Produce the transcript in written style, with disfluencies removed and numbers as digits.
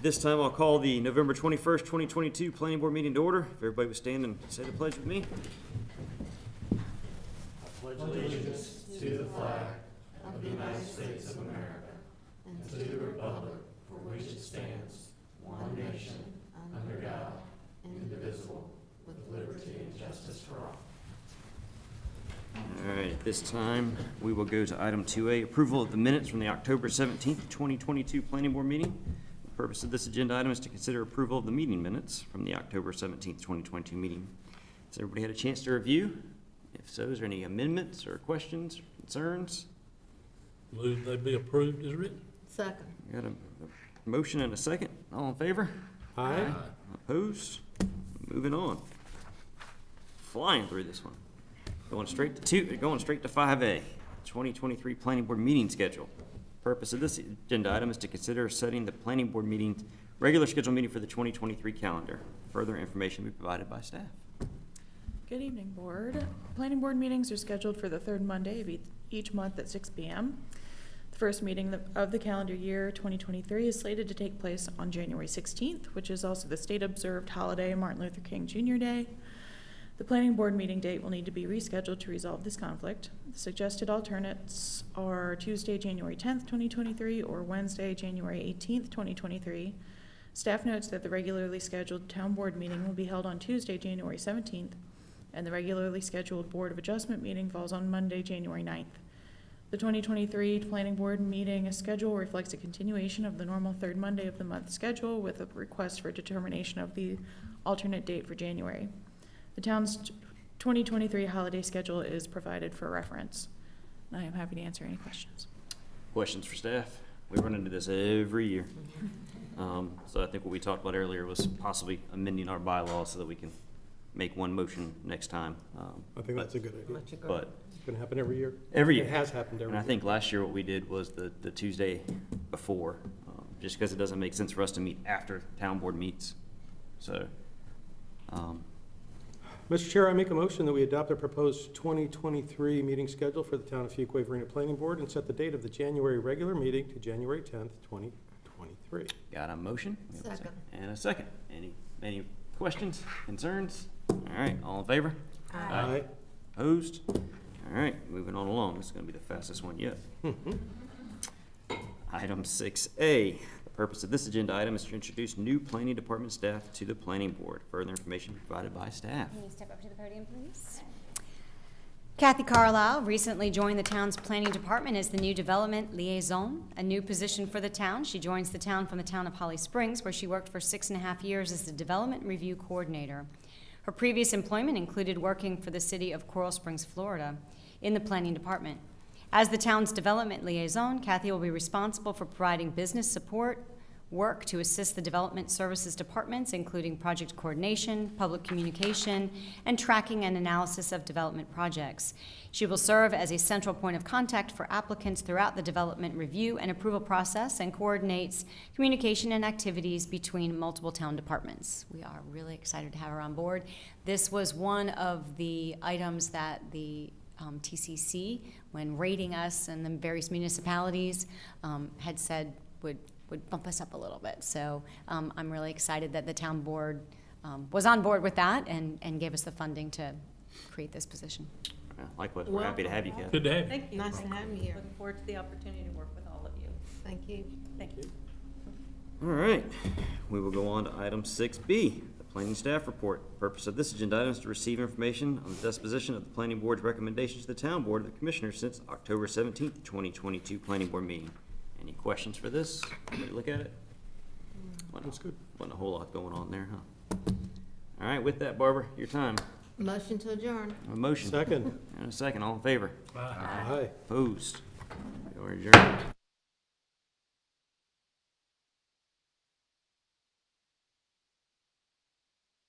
this time, I'll call the November 21st, 2022 Planning Board meeting to order. If everybody would stand and say the pledge with me. Pledge allegiance to the flag of the United States of America and to the republic for which it stands, one nation, under God, indivisible, with liberty and justice for all. All right, at this time, we will go to item 2A, approval of the minutes from the October 17th, 2022 Planning Board meeting. The purpose of this agenda item is to consider approval of the meeting minutes from the October 17th, 2022 meeting. Has everybody had a chance to review? If so, is there any amendments or questions or concerns? Move they be approved as written. Second. Got a motion and a second. All in favor? Aye. Opposed? Moving on. Flying through this one. Going straight to 5A, 2023 Planning Board meeting schedule. Purpose of this agenda item is to consider setting the Planning Board meeting, regular scheduled meeting for the 2023 calendar. Further information will be provided by staff. Good evening, Board. Planning Board meetings are scheduled for the third Monday of each month at 6 p.m. The first meeting of the calendar year 2023 is slated to take place on January 16th, which is also the state-observed holiday Martin Luther King Jr. Day. The Planning Board meeting date will need to be rescheduled to resolve this conflict. The suggested alternates are Tuesday, January 10th, 2023, or Wednesday, January 18th, 2023. Staff notes that the regularly scheduled Town Board meeting will be held on Tuesday, January 17th, and the regularly scheduled Board of Adjustment meeting falls on Monday, January 9th. The 2023 Planning Board meeting schedule reflects a continuation of the normal third Monday of the month schedule with a request for determination of the alternate date for January. The town's 2023 holiday schedule is provided for reference. And I am happy to answer any questions. Questions for staff? We run into this every year. So I think what we talked about earlier was possibly amending our bylaws so that we can make one motion next time. I think that's a good idea. But It's gonna happen every year. every year. It has happened every And year. I think last year what we did was the Tuesday before, just because it doesn't make sense for us to meet after town board meets. So, Mr. Chair, I make a motion that we adopt the proposed 2023 meeting schedule for the Town of Fuquay-Varina Planning Board and set the date of the January regular meeting to January 10th, 2023. got a motion? We have a Second. And a second. Any questions, concerns? All right, all in favor? Aye. Opposed? All right, moving on along. This is going to be the fastest one yet. Item 6A. The purpose of this agenda item is to introduce new planning department staff to the planning board. Further information provided by staff. Can you step up to the podium, please? Kathy Carlisle recently joined the town's planning department as the new development liaison, a new position for the town. She joins the town from the town of Holly Springs, where she worked for 6.5 years as the development review coordinator. Her previous employment included working for the city of Coral Springs, Florida, in the planning department. As the town's development liaison, Kathy will be responsible for providing business support work to assist the development services departments, including project coordination, public communication, and tracking and analysis of development projects. She will serve as a central point of contact for applicants throughout the development review and approval process and coordinates communication and activities between multiple town departments. We are really excited to have her on board. This was one of the items that the TCC, when rating us and the various municipalities, had said would bump us up a little bit. So I'm really excited that the town board was on board with that and gave us the funding to create this position. Likewise, we're happy to have you, Kathy. Good to have you. Thank you. Nice to have you here. Looking forward to the opportunity to work with all of you. Thank you. Thank you. All right, we will go on to item 6B, the planning staff report. The purpose of this agenda item is to receive information on the disposition of the planning board's recommendations to the town board of the commissioners since October 17th, 2022 planning board meeting. Any questions for this? Everybody look at it? That's good. Wasn't a whole lot going on there, huh? All right, with that, Barbara, your time. Motion to adjourn. A motion. Second. And a second, all in favor? Aye. Opposed? We are adjourned.